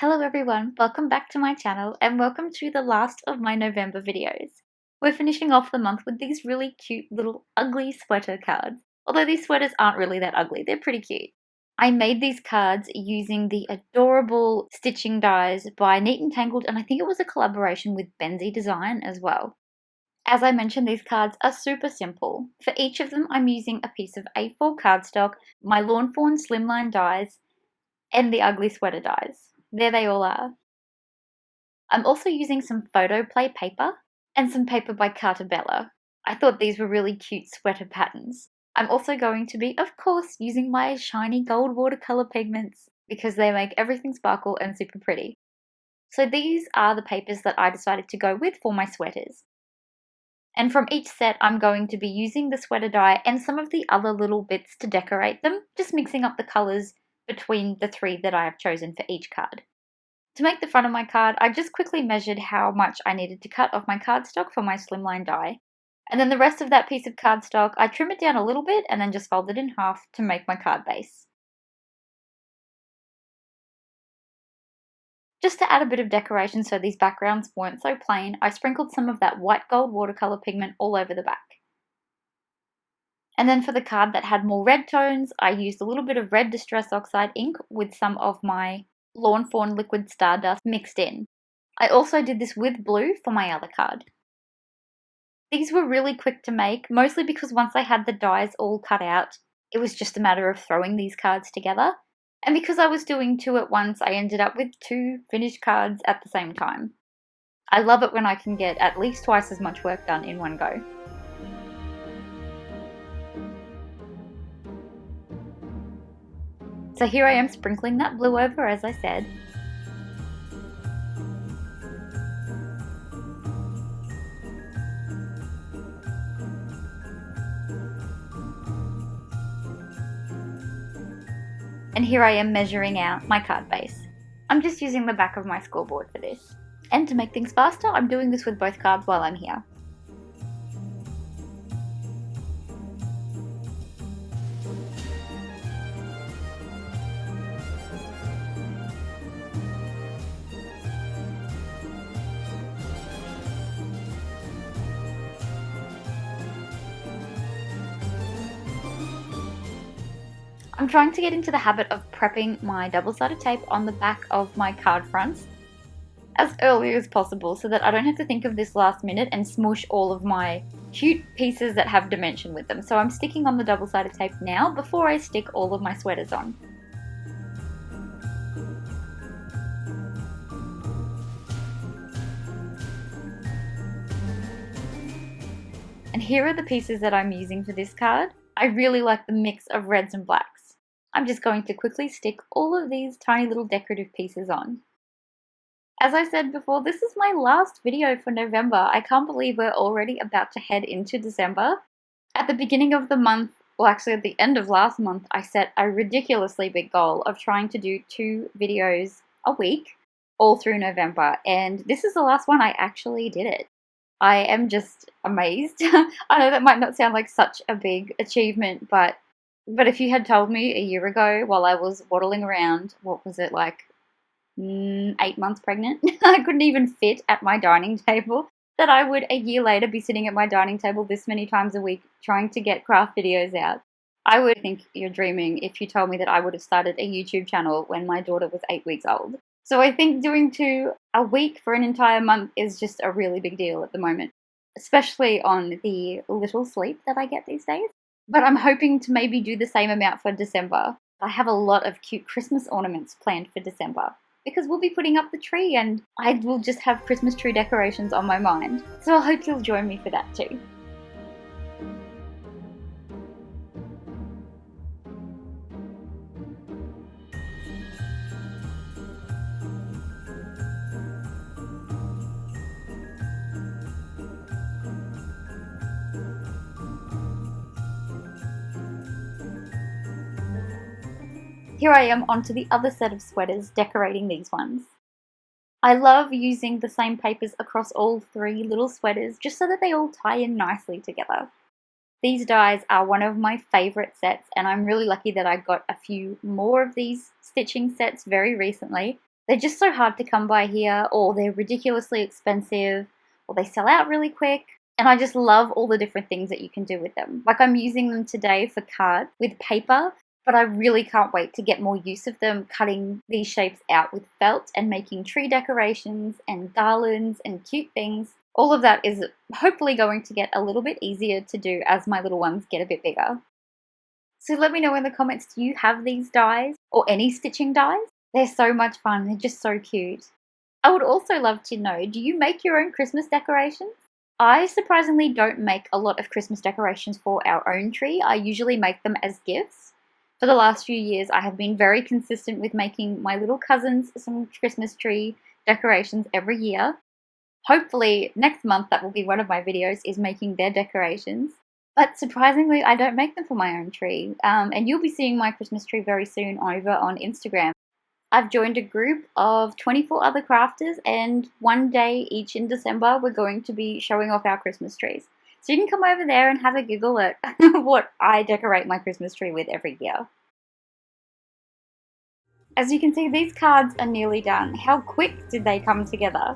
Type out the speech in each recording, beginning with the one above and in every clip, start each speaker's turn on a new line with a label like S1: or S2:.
S1: Hello everyone, welcome back to my channel and welcome to the last of my November videos. We're finishing off the month with these really cute little ugly sweater cards. Although these sweaters aren't really that ugly, they're pretty cute. I made these cards using the adorable stitching dies by Neat and Tangled, and I think it was a collaboration with Benzie Design as well. As I mentioned, these cards are super simple. For each of them, I'm using a piece of A4 cardstock, my Lawn Fawn Slimline dies, and the ugly sweater dies. There they all are. I'm also using some photo play paper and some paper by Cartabella. I thought these were really cute sweater patterns. I'm also going to be, of course, using my shiny gold watercolor pigments because they make everything sparkle and super pretty. So these are the papers that I decided to go with for my sweaters. And from each set, I'm going to be using the sweater die and some of the other little bits to decorate them, just mixing up the colors between the three that I have chosen for each card. To make the front of my card, I just quickly measured how much I needed to cut off my cardstock for my slimline die. And then the rest of that piece of cardstock, I trim it down a little bit and then just fold it in half to make my card base. Just to add a bit of decoration so these backgrounds weren't so plain, I sprinkled some of that white gold watercolor pigment all over the back. And then for the card that had more red tones, I used a little bit of red Distress Oxide ink with some of my Lawn Fawn Liquid Stardust mixed in. I also did this with blue for my other card. These were really quick to make, mostly because once I had the dies all cut out, it was just a matter of throwing these cards together. And because I was doing two at once, I ended up with two finished cards at the same time. I love it when I can get at least twice as much work done in one go. So here I am sprinkling that blue over, as I said. And here I am measuring out my card base. I'm just using the back of my scoreboard for this. And to make things faster, I'm doing this with both cards while I'm here. I'm trying to get into the habit of prepping my double-sided tape on the back of my card fronts as early as possible so that I don't have to think of this last minute and smoosh all of my cute pieces that have dimension with them. So I'm sticking on the double-sided tape now before I stick all of my sweaters on. And here are the pieces that I'm using for this card. I really like the mix of reds and blacks. I'm just going to quickly stick all of these tiny little decorative pieces on. As I said before, this is my last video for November. I can't believe we're already about to head into December. At the beginning of the month, well actually at the end of last month, I set a ridiculously big goal of trying to do 2 videos a week all through November, and this is the last one. I actually did it. I am just amazed. I know that might not sound like such a big achievement, but if you had told me a year ago while I was waddling around, what was it, like 8 months pregnant, I couldn't even fit at my dining table, that I would a year later be sitting at my dining table this many times a week trying to get craft videos out. I would think you're dreaming if you told me that I would have started a YouTube channel when my daughter was 8 weeks old. So I think doing 2 a week for an entire month is just a really big deal at the moment, especially on the little sleep that I get these days. But I'm hoping to maybe do the same amount for December. I have a lot of cute Christmas ornaments planned for December because we'll be putting up the tree and I will just have Christmas tree decorations on my mind. So I hope you'll join me for that too. Here I am onto the other set of sweaters, decorating these ones. I love using the same papers across all 3 little sweaters just so that they all tie in nicely together. These dies are one of my favorite sets, and I'm really lucky that I got a few more of these stitching sets very recently. They're just so hard to come by here, or they're ridiculously expensive, or they sell out really quick. And I just love all the different things that you can do with them. Like I'm using them today for cards with paper, but I really can't wait to get more use of them cutting these shapes out with felt and making tree decorations and garlands and cute things. All of that is hopefully going to get a little bit easier to do as my little ones get a bit bigger. So let me know in the comments, do you have these dies or any stitching dies? They're so much fun, they're just so cute. I would also love to know, do you make your own Christmas decorations? I surprisingly don't make a lot of Christmas decorations for our own tree. I usually make them as gifts. For the last few years, I have been very consistent with making my little cousins some Christmas tree decorations every year. Hopefully next month that will be one of my videos, is making their decorations. But surprisingly, I don't make them for my own tree. And you'll be seeing my Christmas tree very soon over on Instagram. I've joined a group of 24 other crafters, and one day each in December we're going to be showing off our Christmas trees. So you can come over there and have a giggle at what I decorate my Christmas tree with every year. As you can see, these cards are nearly done. How quick did they come together?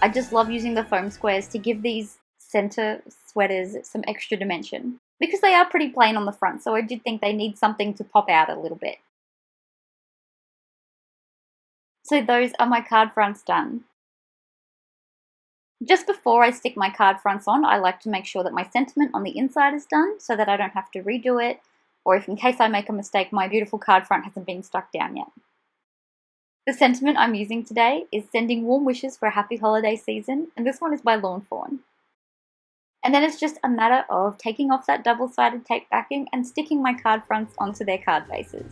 S1: I just love using the foam squares to give these center sweaters some extra dimension, because they are pretty plain on the front, so I did think they need something to pop out a little bit. So those are my card fronts done. Just before I stick my card fronts on, I like to make sure that my sentiment on the inside is done so that I don't have to redo it, or if in case I make a mistake, my beautiful card front hasn't been stuck down yet. The sentiment I'm using today is sending warm wishes for a happy holiday season, and this one is by Lawn Fawn. And then it's just a matter of taking off that double-sided tape backing and sticking my card fronts onto their card bases.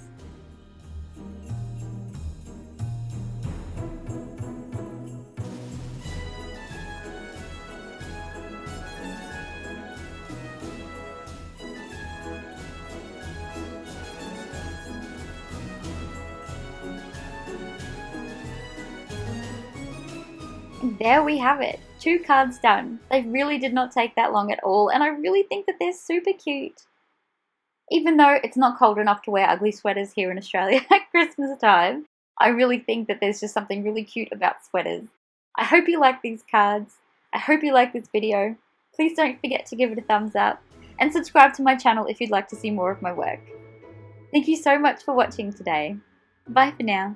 S1: And there we have it, 2 cards done. They really did not take that long at all, and I really think that they're super cute. Even though it's not cold enough to wear ugly sweaters here in Australia at Christmas time, I really think that there's just something really cute about sweaters. I hope you like these cards. I hope you like this video. Please don't forget to give it a thumbs up, and subscribe to my channel if you'd like to see more of my work. Thank you so much for watching today. Bye for now.